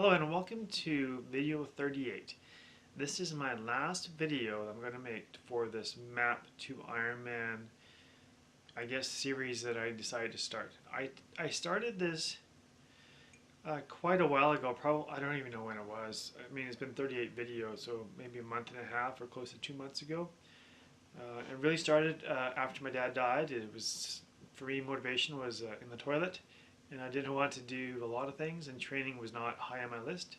Hello and welcome to video 38. This is my last video that I'm going to make for this map to Ironman, I guess, series that I decided to start. I started this quite a while ago, probably, I don't even know when it was. I mean, it's been 38 videos, so maybe a month and a half or close to 2 months ago. It really started after my dad died. It was, for me, motivation was in the toilet. And I didn't want to do a lot of things, and training was not high on my list.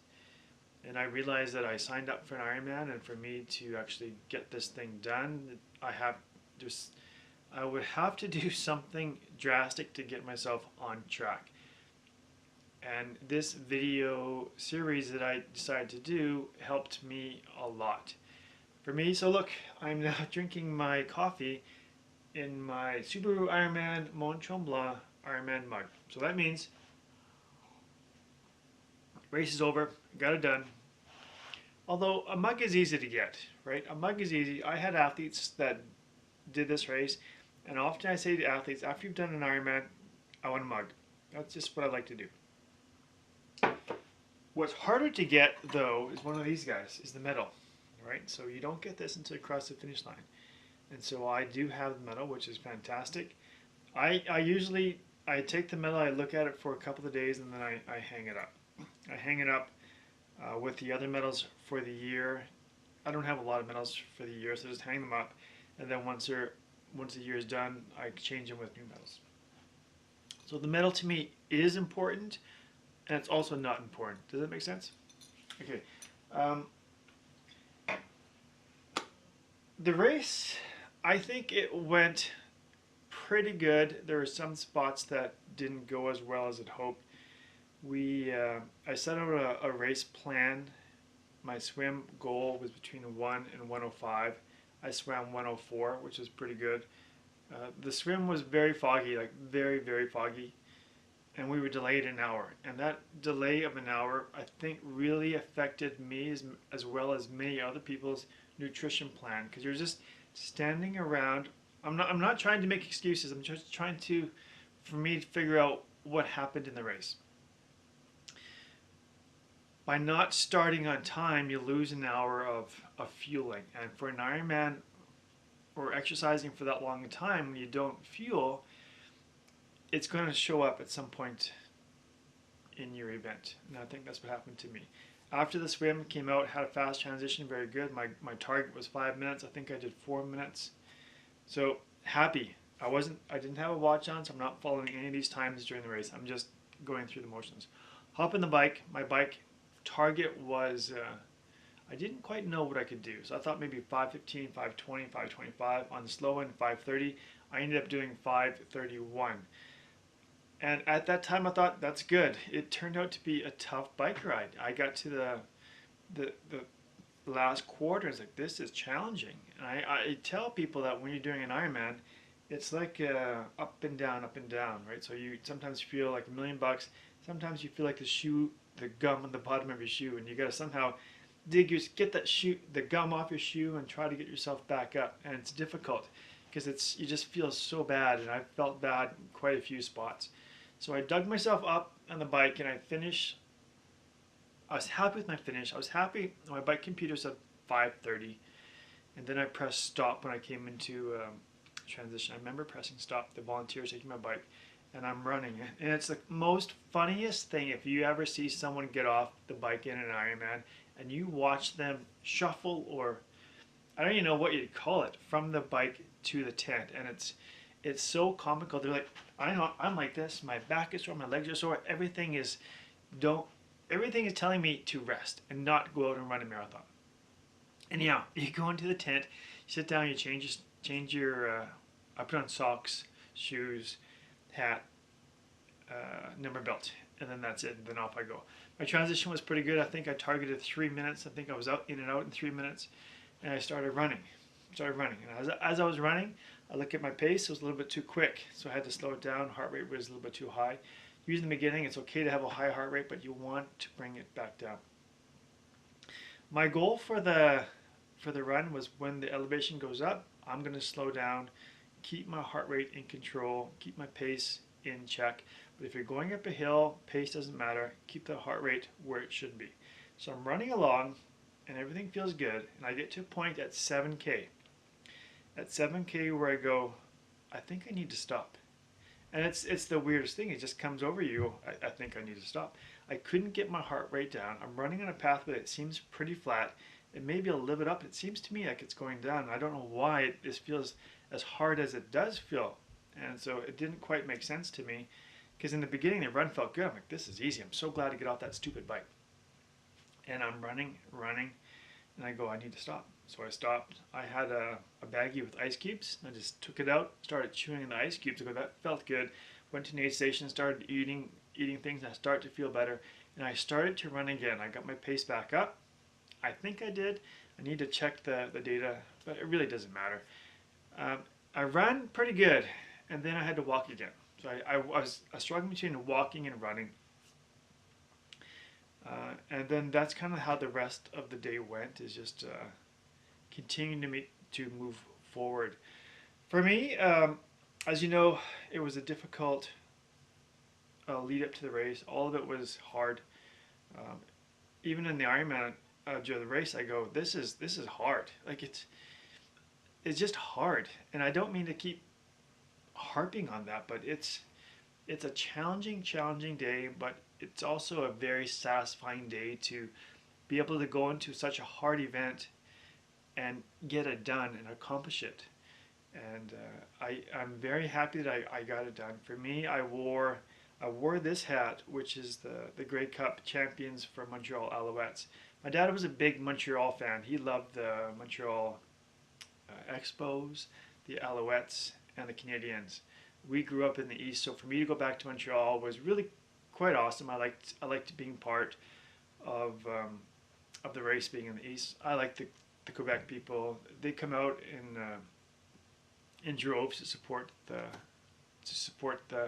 And I realized that I signed up for an Ironman, and for me to actually get this thing done, I would have to do something drastic to get myself on track. And this video series that I decided to do helped me a lot. For me, so look, I'm now drinking my coffee in my Subaru Ironman Mont Tremblant Ironman mug. So that means race is over, got it done. Although a mug is easy to get, right? A mug is easy. I had athletes that did this race, and often I say to athletes, after you've done an Ironman, I want a mug. That's just what I like to do. What's harder to get, though, is one of these guys, is the medal, right? So you don't get this until you cross the finish line. And so I do have the medal, which is fantastic. I take the medal, I look at it for a couple of days, and then I hang it up. I hang it up with the other medals for the year. I don't have a lot of medals for the year, so I just hang them up. And then once the year is done, I change them with new medals. So the medal to me is important, and it's also not important. Does that make sense? Okay. The race, I think it went pretty good. There were some spots that didn't go as well as I'd hoped. I set out a race plan. My swim goal was between 1 and 105. I swam 104, which is pretty good. The swim was very foggy, like very, very foggy. And we were delayed an hour. And that delay of an hour, I think, really affected me as well as many other people's nutrition plan. Because you're just standing around. I'm not trying to make excuses. I'm just trying for me to figure out what happened in the race. By not starting on time, you lose an hour of fueling. And for an Ironman or exercising for that long a time, when you don't fuel, it's going to show up at some point in your event. And I think that's what happened to me. After the swim, came out, had a fast transition, very good. My target was 5 minutes. I think I did 4 minutes. So happy. I didn't have a watch on, so I'm not following any of these times during the race. I'm just going through the motions. Hop in the bike. My bike target was, I didn't quite know what I could do. So I thought maybe 5:15, 5:20, 5:25. On the slow end, 5:30. I ended up doing 5:31. And at that time, I thought, that's good. It turned out to be a tough bike ride. I got to the last quarter. It's like, this is challenging. And I tell people that when you're doing an Ironman, it's like up and down, right? So you sometimes feel like $1,000,000. Sometimes you feel like the gum on the bottom of your shoe, and you got to somehow get the gum off your shoe and try to get yourself back up. And it's difficult because you just feel so bad, and I felt bad in quite a few spots. So I dug myself up on the bike, and I finished. I was happy with my finish. I was happy. My bike computer said 5:30, and then I pressed stop when I came into transition. I remember pressing stop. The volunteers taking my bike, and I'm running. And it's the most funniest thing if you ever see someone get off the bike in an Ironman, and you watch them shuffle, or I don't even know what you'd call it, from the bike to the tent, and it's so comical. They're like, I know, I'm like this. My back is sore, my legs are sore. Everything is telling me to rest and not go out and run a marathon. And yeah, you go into the tent, you sit down, you change your. I put on socks, shoes, hat, number belt, and then that's it. And then off I go. My transition was pretty good. I think I targeted 3 minutes. I think I was in and out in 3 minutes, and I started running. And as I was running, I looked at my pace. It was a little bit too quick, so I had to slow it down. Heart rate was a little bit too high. Usually in the beginning, it's okay to have a high heart rate, but you want to bring it back down. My goal for the run was when the elevation goes up, I'm going to slow down, keep my heart rate in control, keep my pace in check. But if you're going up a hill, pace doesn't matter. Keep the heart rate where it should be. So I'm running along and everything feels good. And I get to a point at 7K. At 7K where I go, I think I need to stop. And it's the weirdest thing. It just comes over you. I think I need to stop. I couldn't get my heart rate down. I'm running on a pathway that seems pretty flat. And maybe I'll live it up. It seems to me like it's going down. I don't know why this feels as hard as it does feel. And so it didn't quite make sense to me. Because in the beginning, the run felt good. I'm like, this is easy. I'm so glad to get off that stupid bike. And I'm running, and I go, I need to stop. So I stopped. I had a baggie with ice cubes. I just took it out, started chewing the ice cubes. I go, that felt good. Went to an aid station, started eating things, and I started to feel better. And I started to run again. I got my pace back up. I think I did. I need to check the data, but it really doesn't matter. I ran pretty good, and then I had to walk again. So I was struggling between walking and running. And then that's kind of how the rest of the day went, is just continuing to move forward. For me, as you know, it was a difficult lead up to the race. All of it was hard. Even in the Ironman during the race, I go, this is hard. Like it's just hard, and I don't mean to keep harping on that, but it's a challenging day, but it's also a very satisfying day to be able to go into such a hard event and get it done and accomplish it. And I'm very happy that I got it done. For me, I wore this hat, which is the Grey Cup champions for Montreal Alouettes. My dad was a big Montreal fan. He loved the Montreal Expos, the Alouettes, and the Canadiens. We grew up in the East, so for me to go back to Montreal was really quite awesome. I liked being part of the race, being in the East. I like the Quebec people. They come out in droves to support the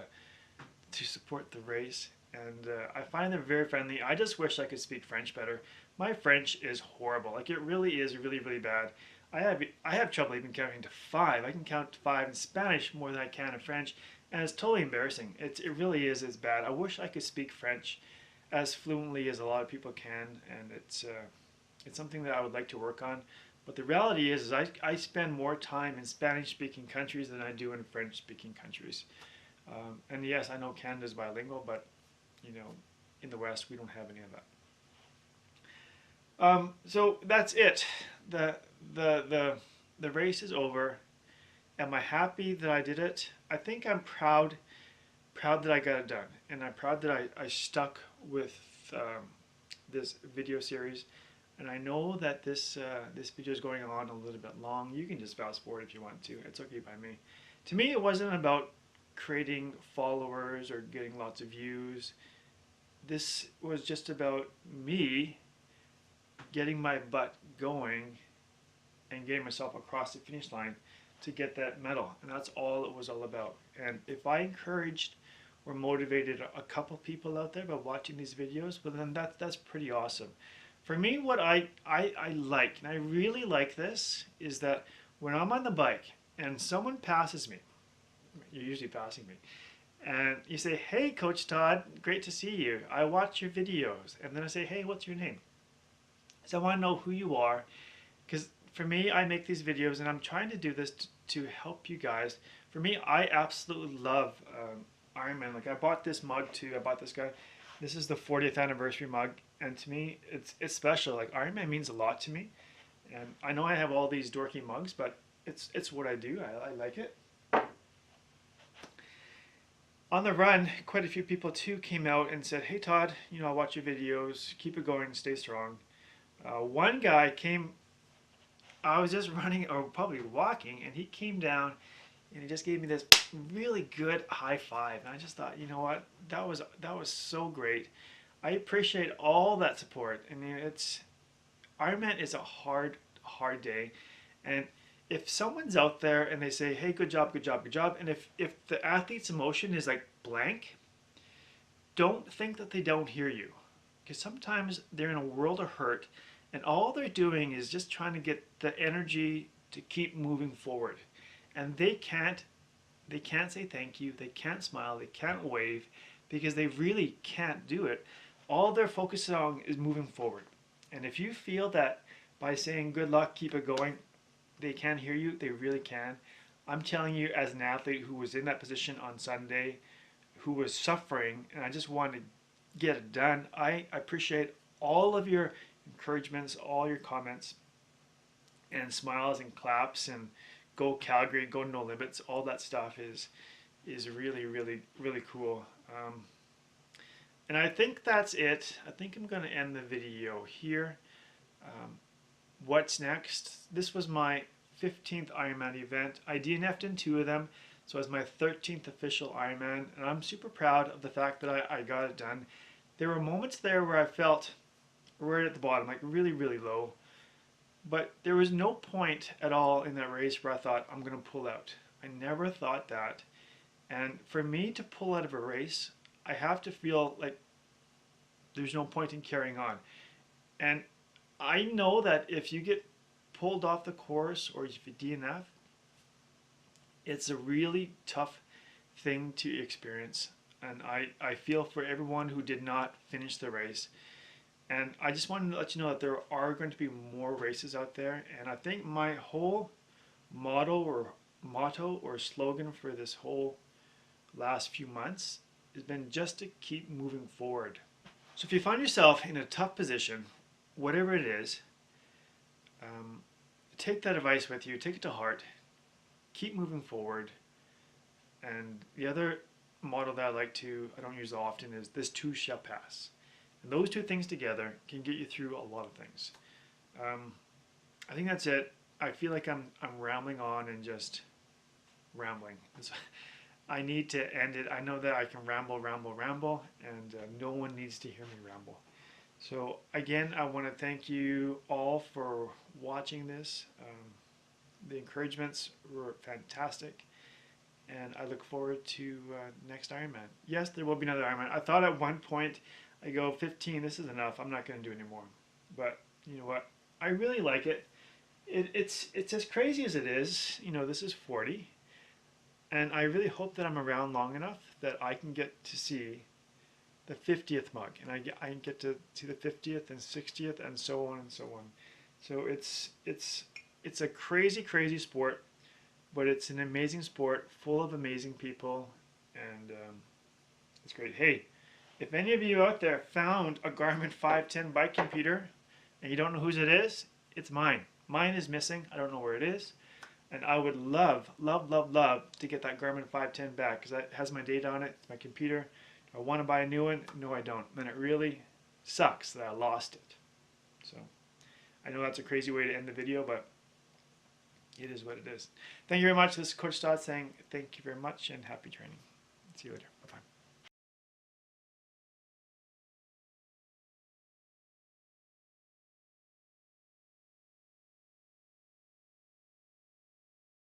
race, and I find them very friendly. I just wish I could speak French better. My French is horrible. Like, it really is really bad. I have trouble even counting to 5. I can count to 5 in Spanish more than I can in French, and it's totally embarrassing. It really is as bad. I wish I could speak French as fluently as a lot of people can, and it's something that I would like to work on. But the reality is I spend more time in Spanish-speaking countries than I do in French-speaking countries. And yes, I know Canada's bilingual, but in the West we don't have any of that. So that's it. The race is over. Am I happy that I did it? I think I'm proud that I got it done, and I'm proud that I stuck with this video series. And I know that this video is going on a little bit long. You can just fast forward if you want to. It's okay by me. To me, it wasn't about creating followers or getting lots of views. This was just about me getting my butt going and getting myself across the finish line to get that medal. And that's all it was all about. And if I encouraged or motivated a couple people out there by watching these videos, well, then that's pretty awesome. For me, what I like, and I really like this, is that when I'm on the bike and someone passes me, you're usually passing me, and you say, hey, Coach Todd, great to see you. I watch your videos. And then I say, hey, what's your name? So I want to know who you are, because for me, I make these videos, and I'm trying to do this to help you guys. For me, I absolutely love Ironman. Like, I bought this mug too. I bought this guy. This is the 40th anniversary mug, and to me, it's special. Like, Ironman means a lot to me, and I know I have all these dorky mugs, but it's what I do. I like it. On the run, quite a few people too came out and said, hey Todd, I watch your videos, keep it going, stay strong. One guy came, I was just running or probably walking, and he came down and he just gave me this really good high five. And I just thought, you know what, that was so great. I appreciate all that support. I mean, Ironman is a hard day, and if someone's out there and they say, hey, good job, and if the athlete's emotion is like blank, don't think that they don't hear you, because sometimes they're in a world of hurt, and all they're doing is just trying to get the energy to keep moving forward, and they can't say thank you, they can't smile, they can't wave, because they really can't do it. All they're focused on is moving forward. And if you feel that by saying good luck, keep it going, they can't hear you, they really can. I'm telling you, as an athlete who was in that position on Sunday, who was suffering, and I just wanted to get it done, I appreciate all of your encouragements, all your comments, and smiles and claps and go Calgary, go no limits. All that stuff is really, really, really cool. And I think that's it. I think I'm going to end the video here. Um, what's next? This was my 15th Ironman event. I DNF'd in 2 of them, so it was my 13th official Ironman, and I'm super proud of the fact that I got it done. There were moments there where I felt right at the bottom, like really, really low, but there was no point at all in that race where I thought, I'm going to pull out. I never thought that. And for me to pull out of a race, I have to feel like there's no point in carrying on. And I know that if you get pulled off the course or if you DNF, it's a really tough thing to experience. And I feel for everyone who did not finish the race. And I just wanted to let you know that there are going to be more races out there. And I think my whole motto or slogan for this whole last few months has been just to keep moving forward. So if you find yourself in a tough position, whatever it is, take that advice with you, take it to heart, keep moving forward. And the other motto that I don't use often is this too shall pass. And those two things together can get you through a lot of things. I think that's it. I feel like I'm rambling on and just rambling. I need to end it. I know that I can ramble, and no one needs to hear me ramble. So again, I want to thank you all for watching this. The encouragements were fantastic, and I look forward to next Ironman. Yes, there will be another Ironman. I thought at one point, I go 15, this is enough, I'm not going to do anymore. But you know what, I really like it. It's as crazy as it is. You know, this is 40. And I really hope that I'm around long enough that I can get to see the 50th mug. And I can get to see the 50th and 60th and so on and so on. So it's a crazy, crazy sport. But it's an amazing sport full of amazing people. And it's great. Hey, if any of you out there found a Garmin 510 bike computer and you don't know whose it is, it's mine. Mine is missing. I don't know where it is. And I would love, love, love, love to get that Garmin 510 back because that has my data on it. It's my computer. Do I want to buy a new one? No, I don't. And it really sucks that I lost it. So I know that's a crazy way to end the video, but it is what it is. Thank you very much. This is Coach Todd saying thank you very much and happy training. See you later. Bye-bye.